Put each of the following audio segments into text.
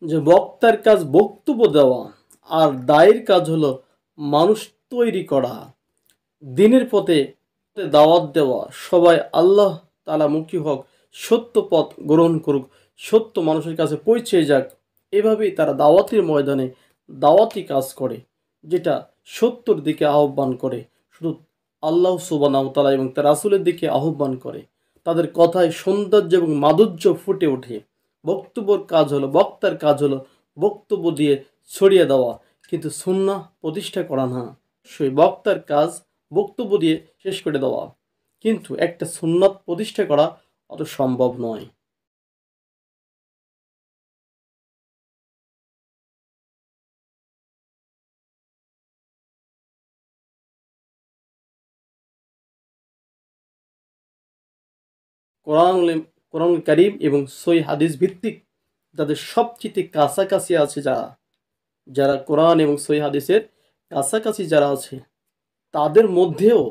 যে বক্তার কাজ বক্তব্য দেওয়া, আর দায়ের কাজ হলো মানুষ তৈরি করা, দিনের পথে দাওয়াত দেওয়া, সবাই আল্লাহ তাআলা মুখী হোক, সত্য পথ গ্রহণ করুক, সত্য মানুষের কাছে পৌঁছে যাক। এভাবেই তারা দাওয়াতের ময়দানে দাওয়াতি কাজ করে, যেটা সত্যর দিকে আহ্বান করে, শুধু আল্লাহ সুবহানাহু ওয়া তাআলা এবং তার রাসূলের দিকে আহ্বান করে। তাদের কথায় সৌন্দর্য এবং মাধুর্য ফুটে ওঠে। বক্তার কাজ হলো বক্তব্য দিয়ে ছড়িয়ে দেওয়া, কিন্তু সুন্নাহ প্রতিষ্ঠা করা না। সেই বক্তার কাজ বক্তব্য দিয়ে শেষ করে দেওয়া, কিন্তু একটা সুন্নাত প্রতিষ্ঠা করা অত সম্ভব নয়। কোরআনুল কোরআনুল কারীম এবং সহিহ হাদিস ভিত্তিক যাদের সবচেয়ে কাছাকাছি আছে, যারা যারা কোরআন এবং সহিহ হাদিসের কাছাকাছি যারা আছে, তাদের মধ্যেও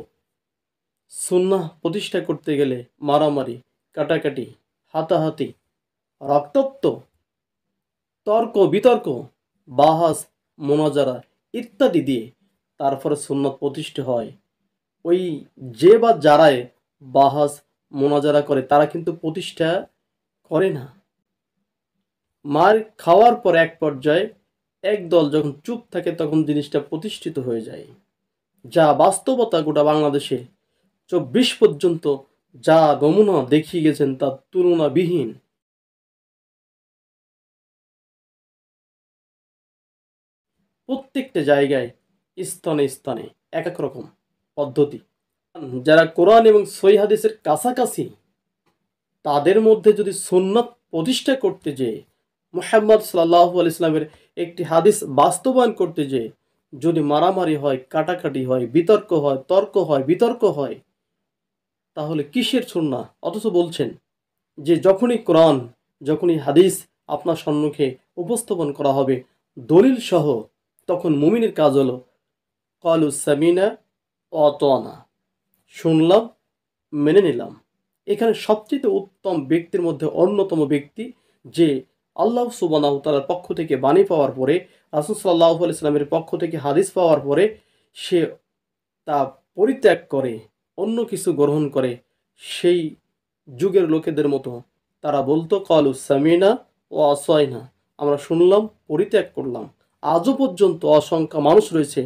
সুন্নাহ প্রতিষ্ঠা করতে গেলে মারামারি, কাটাকাটি, হাতাহাতি, রক্তাক্ত, তর্ক বিতর্ক, বাহাস, মোনাজারা ইত্যাদি দিয়ে তারপরে সুন্নাত প্রতিষ্ঠা হয়। ওই যে বা যারাই বাহাস মোনাজারা করে তারা কিন্তু প্রতিষ্ঠা করে না। মার খাওয়ার পর এক পর্যায়ে একদল যখন চুপ থাকে তখন জিনিসটা প্রতিষ্ঠিত হয়ে যায়, যা বাস্তবতা গোটা বাংলাদেশে ২৪ পর্যন্ত যা নমুনা দেখিয়ে গেছেন তা তুলনাবিহীন। প্রত্যেকটা জায়গায় স্থানে স্থানে এক এক রকম পদ্ধতি। যারা কোরআন এবং সহিহ হাদিসের কাছাকাছি, তাদের মধ্যে যদি সুন্নাত প্রতিষ্ঠা করতে যেয়ে, মুহাম্মদ সাল্লাল্লাহু আলাইহি সাল্লামের একটি হাদিস বাস্তবায়ন করতে যেয়ে যদি মারামারি হয়, কাটাকাটি হয়, বিতর্ক হয়, তর্ক হয়, বিতর্ক হয়, তাহলে কিসের সুন্নাহ? অথচ বলছেন যে যখনই কোরআন, যখনই হাদিস আপনার সম্মুখে উপস্থাপন করা হবে দলিল সহ, তখন মুমিনের কাজ হলো ক্বালু সামিনা ওয়া আতানা, শুনলাম, মেনে নিলাম। এখানে সবচেয়ে উত্তম ব্যক্তির মধ্যে অন্যতম ব্যক্তি, যে আল্লাহ সুবহানাহু ওয়া তাআলার পক্ষ থেকে বাণী পাওয়ার পরে, রাসূল সাল্লাল্লাহু আলাইহি সাল্লামের পক্ষ থেকে হাদিস পাওয়ার পরে সে তা পরিত্যাগ করে অন্য কিছু গ্রহণ করে, সেই যুগের লোকেদের মতো তারা বলতো ক্বালু সামিনা ওয়া আসাইনা, আমরা শুনলাম, পরিত্যাগ করলাম। আজও পর্যন্ত অসংখ্য মানুষ রয়েছে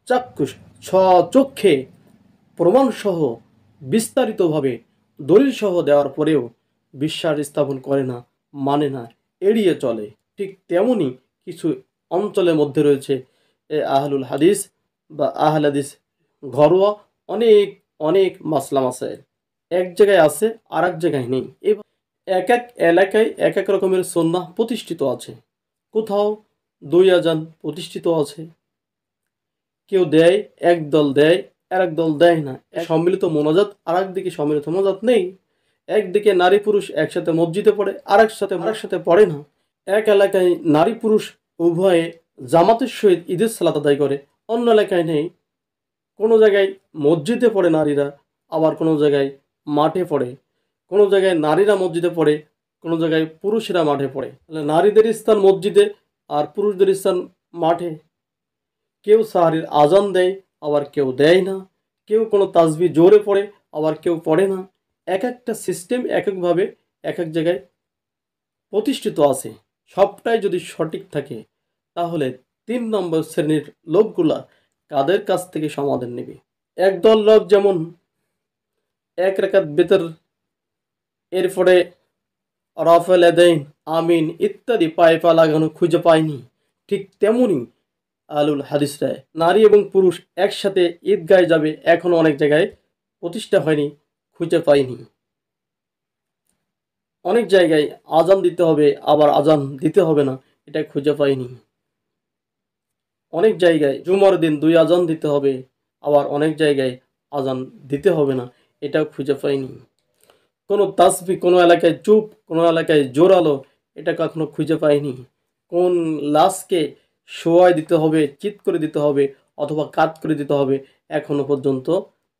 চাক্ষুষ স্বচক্ষে প্রমাণসহ বিস্তারিতভাবে দলিলসহ দেওয়ার পরেও বিশ্বাস স্থাপন করে না, মানে না, এড়িয়ে চলে। ঠিক তেমনি কিছু অঞ্চলের মধ্যে রয়েছে আহলুল হাদিস বা আহলে হাদিস ঘরোয়া অনেক অনেক মাসলা মাসায়েল এক জায়গায় আছে, আর এক জায়গায় নেই। এক এক এলাকায় এক এক রকমের সুন্নাহ প্রতিষ্ঠিত আছে। কোথাও দুই আজান প্রতিষ্ঠিত আছে, কেউ দেয়, একদল দেয়, আর এক দল দেয় না। সম্মিলিত মোনাজাত, আর একদিকে সম্মিলিত মোনাজাত নেই। একদিকে নারী পুরুষ একসাথে মসজিদে পড়ে, আর একসাথে পড়ে না। এক এলাকায় নারী পুরুষ উভয়ে জামাতের সহিত ঈদের সালাত আদায় করে, অন্য এলাকায় নেই। কোনো জায়গায় মসজিদে পড়ে নারীরা, আবার কোনো জায়গায় মাঠে পড়ে। কোনো জায়গায় নারীরা মসজিদে পড়ে, কোনো জায়গায় পুরুষেরা মাঠে পড়ে। তাহলে নারীদের স্থান মসজিদে আর পুরুষদের স্থান মাঠে। কেউ সাহারির আজান দেয়, আবার কেউ দেয় না। কেউ কোনো তাসবিহ জোরে পড়ে, আবার কেউ পড়ে না। এক একটা সিস্টেম এক একভাবে এক এক জায়গায় প্রতিষ্ঠিত আছে। সবটাই যদি সঠিক থাকে, তাহলে ৩ নম্বর শ্রেণীর লোকগুলা কাদের কাছ থেকে সমাধান নেবে? একদল লোক যেমন এক রাকাত বেতর, এরপরে রাফেল এদাইন, আমিন ইত্যাদি পায়ে পা লাগানো খুঁজে পায়নি, ঠিক তেমনি আলুল হাদিসরা নারী এবং পুরুষ একসাথে ঈদগায় যাবে এখনো অনেক জায়গায় প্রতিষ্ঠা হয়নি, খুঁজে পায়নি। অনেক জায়গায় আজান দিতে হবে, আবার আজান দিতে হবে না, এটা খুঁজে পাইনি। অনেক জায়গায় জুমার দিন ২ আজান দিতে হবে, আবার অনেক জায়গায় আজান দিতে হবে না, এটাও খুঁজে পাইনি। কোনো তাসবিহ কোনো এলাকায় চুপ, কোনো এলাকায় জোরালো, এটা কখনো খুঁজে পাইনি। কোন লাশকে শোয়াই দিতে হবে, চিৎ করে দিতে হবে, অথবা কাত করে দিতে হবে, এখনো পর্যন্ত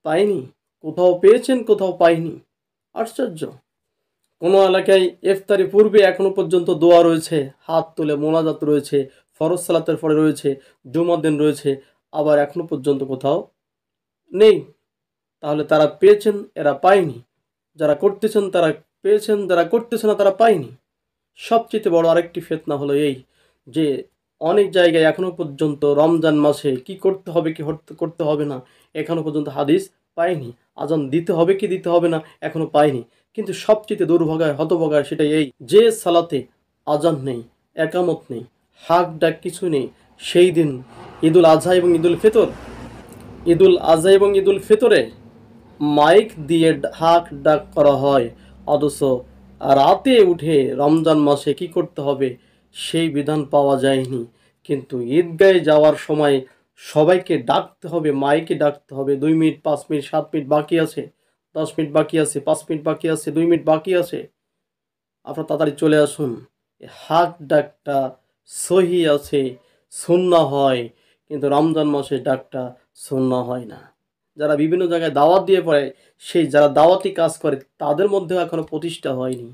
পাইনি। কোথাও পেয়েছেন, কোথাও পাইনি। আশ্চর্য! কোনো এলাকায় ইফতারি পূর্বে এখনো পর্যন্ত দোয়া রয়েছে, হাত তুলে মোনাজাত রয়েছে, ফরজ সালাতের পরে রয়েছে, জুমার দিন রয়েছে, আবার এখনো পর্যন্ত কোথাও নেই। তাহলে তারা পেয়েছেন, এরা পায়নি। যারা করতেছেন তারা পেয়েছেন, যারা করতেছে না তারা পায়নি। সবচেয়ে বড় আরেকটি ফিতনা হলো এই যে অনেক জায়গায় এখনো পর্যন্ত রমজান মাসে কি করতে হবে কি করতে হবে না এখনো পর্যন্ত হাদিস পায়নি। আজান দিতে হবে কি দিতে হবে না এখনো পায়নি। কিন্তু সবচেয়ে দুর্ভাগায় হতভাগায় সেটাই এই যে সালাতে আজান নেই, একামত নেই, হাক ডাক কিছু নেই, সেই দিন ঈদুল আজহা এবং ঈদুল ফিতর, ঈদুল আজহা এবং ঈদুল ফিতরে মাইক দিয়ে হাক ডাক করা হয়, অথচ রাতে উঠে রমজান মাসে কি করতে হবে সেই বিধান পাওয়া যায়নি। কিন্তু ঈদগাহে যাওয়ার সময় সবাইকে ডাকতে হবে, মাইকে ডাকতে হবে, 2 মিনিট, 5 মিনিট, 7 মিনিট বাকি আছে, 10 মিনিট বাকি আছে, 5 মিনিট বাকি আছে, 2 মিনিট বাকি আছে, আপনারা তাড়াতাড়ি চলে আসুন। এই হাক ডাকটা সহি আছে, সুন্নাহ হয়, কিন্তু রমজান মাসে ডাকটা সুন্নাহ হয় না। যারা বিভিন্ন জায়গায় দাওয়াত দিয়ে পড়ে, সেই যারা দাওয়াতি কাজ করে তাদের মধ্যেও এখনো প্রতিষ্ঠা হয়নি।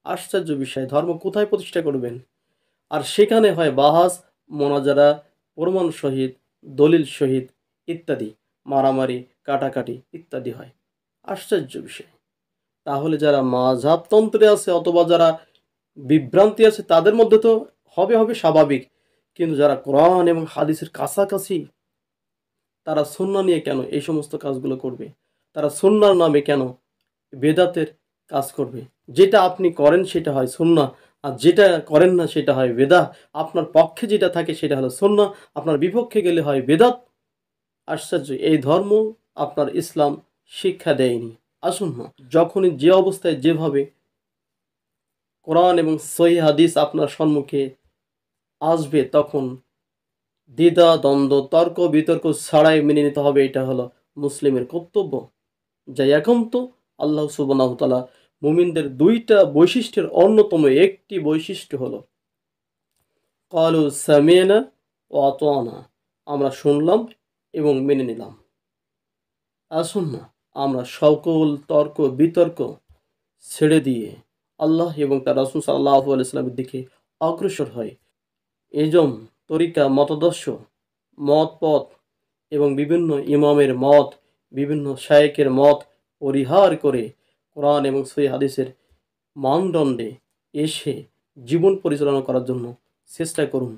আশ্চর্য বিষয়, ধর্ম কোথায় প্রতিষ্ঠা করবেন? আর সেখানে হয় বাহাস, মোনাজারা, প্রমাণ সহিত, দলিল সহিত ইত্যাদি, মারামারি, কাটাকাটি ইত্যাদি হয়। আশ্চর্য বিষয়। তাহলে যারা মাযহাবতন্ত্রে আছে অথবা যারা বিভ্রান্তি আছে তাদের মধ্যে তো হবে স্বাভাবিক, কিন্তু যারা কোরআন এবং হাদিসের কাছাকাছি তারা সুন্নাহ নিয়ে কেন এই সমস্ত কাজগুলো করবে? তারা সুন্নাহর নামে কেন বেদাতের কাজ করবে? যেটা আপনি করেন সেটা হয় সুন্নাহ, আর যেটা করেন না সেটা হয় বেদাত। আপনার পক্ষে যেটা থাকে সেটা হলো সুন্নাহ, আপনার বিপক্ষে গেলে হয় বেদাত। আশ্চর্য, এই ধর্ম আপনার ইসলাম শিক্ষা দেয়নি। আসুন না, যখনই যে অবস্থায় যেভাবে কোরআন এবং সহিহ হাদিস আপনার সম্মুখে আসবে তখন দ্বিধা দ্বন্দ্ব তর্ক বিতর্ক ছাড়াই মেনে নিতে হবে, এটা হলো মুসলিমের কর্তব্য। যা একান্ত আল্লাহ সুবহানাহু ওয়া তাআলা মুমিনদের দুইটা বৈশিষ্ট্যের অন্যতম একটি বৈশিষ্ট্য হলো ক্বালু সামি'না ওয়া আতা'না, আমরা শুনলাম এবং মেনে নিলাম। আসুন না আমরা সকল তর্ক বিতর্ক ছেড়ে দিয়ে আল্লাহ এবং তার রাসূল সাল্লাল্লাহু আলাইহি ওয়াসাল্লামের দিকে অগ্রসর হয়। এজম, তরিকা, মতাদর্শ, মত পথ এবং বিভিন্ন ইমামের মত, বিভিন্ন শায়েখের মত পরিহার করে কোরআন এবং সহিহ হাদিসের মানদণ্ডে এসে জীবন পরিচালনা করার জন্য চেষ্টা করুন।